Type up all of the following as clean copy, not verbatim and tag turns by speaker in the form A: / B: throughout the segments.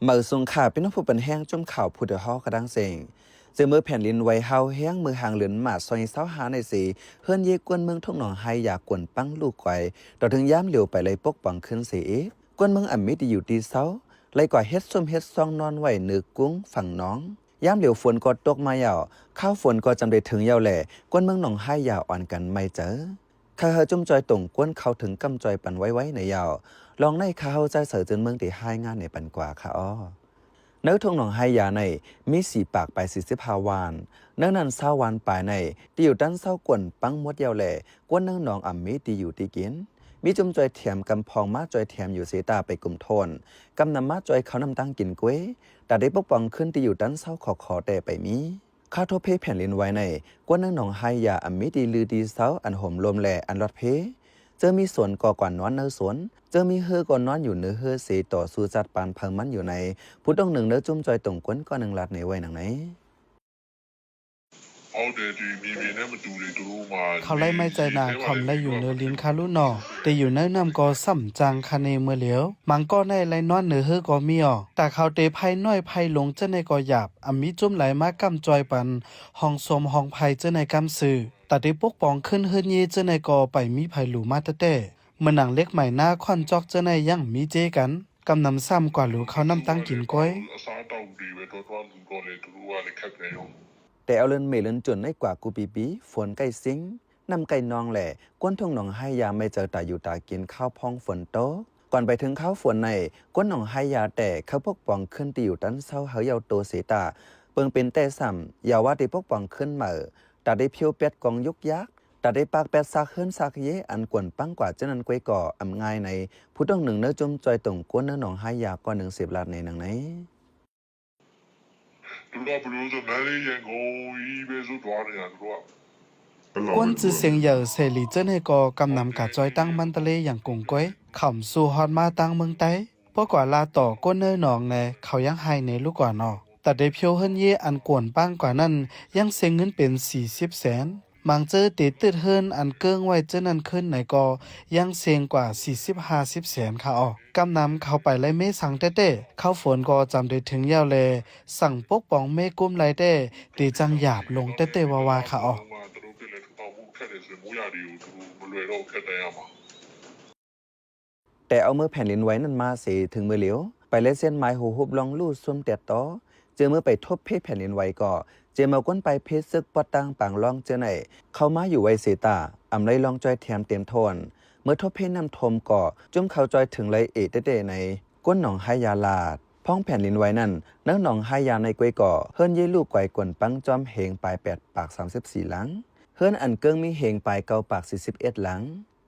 A: เมื่อสงขาเป็นน้องผู้เป็นแห้งจมข่าวผู้เดือดฮอกระดังเสียงเจอมือแผ่นลินไว้เฮาแห้งมือหางเหลือนหมาซอยเสาหาในสีเฮือนเยกวนเมืองทุ่งหนองไฮอยากกวนปังลูกไข่ต่อถึงย้ำเหลียวไปเลยปกป้องขึ้นสีกวนเมืองอ่ำมิดอยู่ดีเสาเลยก่อเฮ็ดส้มเฮ็ดซองนอนไว้เนื้อกุ้งฝั่งน้องย้ำเหลียวฝนก็ตกมาเหยาข้าวฝนก็จำได้ถึงยาวแหล่กวนเมืองหนองไฮยาวอ่อนกันไม่เจอข้าเฮาจุ่มจอยตรงกวนเขาถึงกำจอยปันไว้ในยาวลองในข้าเฮาใจเสือจนเมืองที่ให้งานในปันกว่าค่ะอ้อเนื้อทงหนองไฮยาในมีสีปากไป45 วันเนื้อนัน20 วันปลายในที่อยู่ด้านเศร้ากวนปังมดยาวแหล่กวนเนื้อหนองอ่ำมีที่อยู่ที่กินมีจุ่มจอยเถียมกำพองมาจอยเถียมอยู่เสตาไปกลุ่มโทนกำนำมาจอยเขานำตั้งกินก้วยแต่ได้ปกป้องขึ้นที่อยู่ด้านเศร้าขอแต่ไปมีข้าทบเพแผ่นลินไว้ในกวนเนื้อหนองไฮยาอ่ำมีดีลือดีเศร้าอันห่มลมแหล่อันรอดเพเจอมีสวนก่อกว่านอนเนื้อสวนเจอมีเฮือก่อนนอนอยู่เนื้อเฮือเสต่อสู้จัดปานเพิงมันอยู่ในผู้ต้องหนึ่งเนื้อจุ่มจอยตรงก้นก็หนึ่งลัดในไว้หนังไหน
B: เขาไล่ไม่ใจนาคอมไล่อยู่เนื้อลิ้นคาลุนอแต่อยู่ในน้ำก็สัมจังคาเนเมื่อเหลียวมังก็ในไล่นอนเนื้อเฮือก็มีอ่อแต่เขาเตไพ่น้อยไพ่ลงเจ้าในก็หยาบอมีจุ่มไหลมากำจอยปันห้องสมห้องไพ่เจ้าในกำสื่อแต่ได้ปกป้องขึ้นเฮือนเยเจ้าในก็ไปมีไพ่หลูมาแต่เมื่อหนังเล็กใหม่หน้าค่อนจอกเจ้าในยังมีเจกันกำนำซ้ำกว่าหลูเขานำตั้งกินก้อย
A: แต่เอาเลินเมลินจนในกว่ากูปีฝนใกล้ซิงนำไก่นองแหล่ก้นทงหนองให้ยาไม่เจอตาอยู่ตากินข้าวพองฝนโตก่อนไปถึงข้าวฝนในก้นหนองให้ยาแต่เขาปกป้องขึ้นตีอยู่ตั้นเศร้าเฮาเยาโตเสตาเปิงเป็นแต่ซ้ำอย่าว่าได้ปกป้องขึ้นเหม่อแต่ได้เพียวเป็ดกองยุกยักแต่ได้ปากเป็ดซากเฮิรนซากเยอันกวนปังกว่าเจ้านั้นกวยก่ออำง่ายในผู้ต้องหนึ่งเนื้อจมจอยตรงก้นเนื้อหนองให้ยาก่อน10 ลาดในหนังไหน
B: กวนจือเสียงเหยอเสรีเจ้าในก็กำนำกาจอยตั้งมันตะเลอย่างกงก้อยขำสู่ฮอดมาตั้งเมืองไต้เพราะกว่าลาต่อก้นเนื้อหนองในเขายังให้ในลูกกว่านอแต่ได้เพียวเฮิรนเยอันกวนป้างกว่านั้นยังเสียงเงินเป็น40 แสนมังเจอติดตืดเฮิรนอันเกิ้งไว้เจ้านั้นขึ้นในก็ยังเสียงกว่า40-50 แสนค่ะอ๋อกำนำเข้าไปไล่เมสังเต้เข้าฝนก็จำได้ถึงยาวแลสั่งปกป้องเมกุ้มไล่เต้ตีจังหยาบลงเต้วาค่ะอ๋อ
A: แต่เอามือแผ่นลินไว้นั่นมาเสถึงมือเหลียวไปเล่เส้นไม้หูหุบลองลู่ซุ่มเตียต่อเจอมือไปทบเพศแผ่นลินไว้ก็เจอมาก้นไปเพศซึกปอตังปังลองเจอไหนเข้ามาอยู่ไวเสตาอำไรลองจอยแถมเต็มทนเมื่อทบเพศนำทมก่อจุ่มเข้าจอยถึงไรเอเตในก้นหนองให้ยาลาดพ้องแผ่นลินไว้นั่นนักหนองให้ยาในกวยก่อเฮิรนเยลูกไกวกวนปังจอมเหงปลาย8 ปาก34 หลังเฮิรนอันเกิงมีเหงปลาย9 ปาก41 หลัง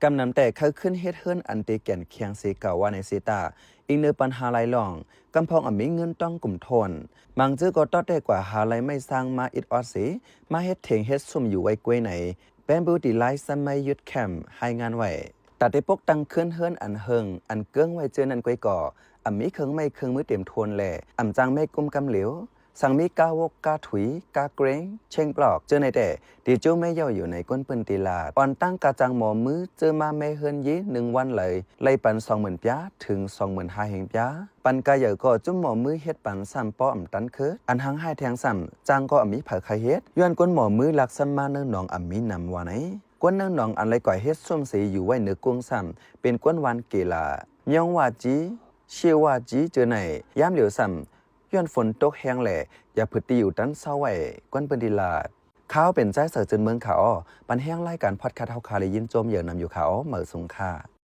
A: กำนำแต่เขาขึ้นเฮ็ดเฮิรนอันเตแก่นเคียงเสเก่าว่าในเซตาอีกเนื้อปัญหาหลายหล่องกำพองมีเงินต้องกลุ่มทนมังจื้อก็ต้อได้กว่าหาไรไม่สร้างมาอิดออดเสมาเฮ็ดเถงเฮ็ดซุ่มอยู่ไว้กวยไหนแปมบูติไลสมัยยุดแคมป์ให้งานไว้ตัดได้ปกตั้งขึ้นเฮิรนอันเฮิงอันเกิ้งไว้เจอนั่นกวยก่อมีเครื่องไม่เครื่องมือเต็มทวนแหล่จังไม่กุมกำเหลวสั่งมีกาวกกาถุยกาเกรงเช่งปลอกเจอในแต่ดีจูไม่ย่ออยู่ในก้นปืนตีลาดอ่อนตั้งกาจังหมอมือเจอมาไม่เฮิรนยี1 วันเลยไล่ปัน20,000 ป้าถึง25,000 แห่งป้าปันกาใหญ่ก็จุ่มหมอมือเฮ็ดปัน3 ป้อมตันเคิดอันหังให้แทงจังก็มีเผาไข่เฮ็ดย้อนก้นหมอมือหลักสัมมาเนื้อหนองมีนำว่าไหนก้นเนื้อหนองอันไรก่อยเฮ็ดส้มสีอยู่ไว้เนื้อกุ้งเป็นก้นวันเกลายองว่าจีเชื่อว่าจีเจอไหนย้ำเหลียวย้อนฝนตกแห้งแหล่อย่าผึดตีอยู่ดันเศร้าไว้ก้นเปิ้นดีลาดข้าวเป็นใจเสือจนเมืองเขาปันแห้งไล่การพอดคาเท่าคาเลยยินโจมเหยื่อนำอยู่เขาเหมือสงค่า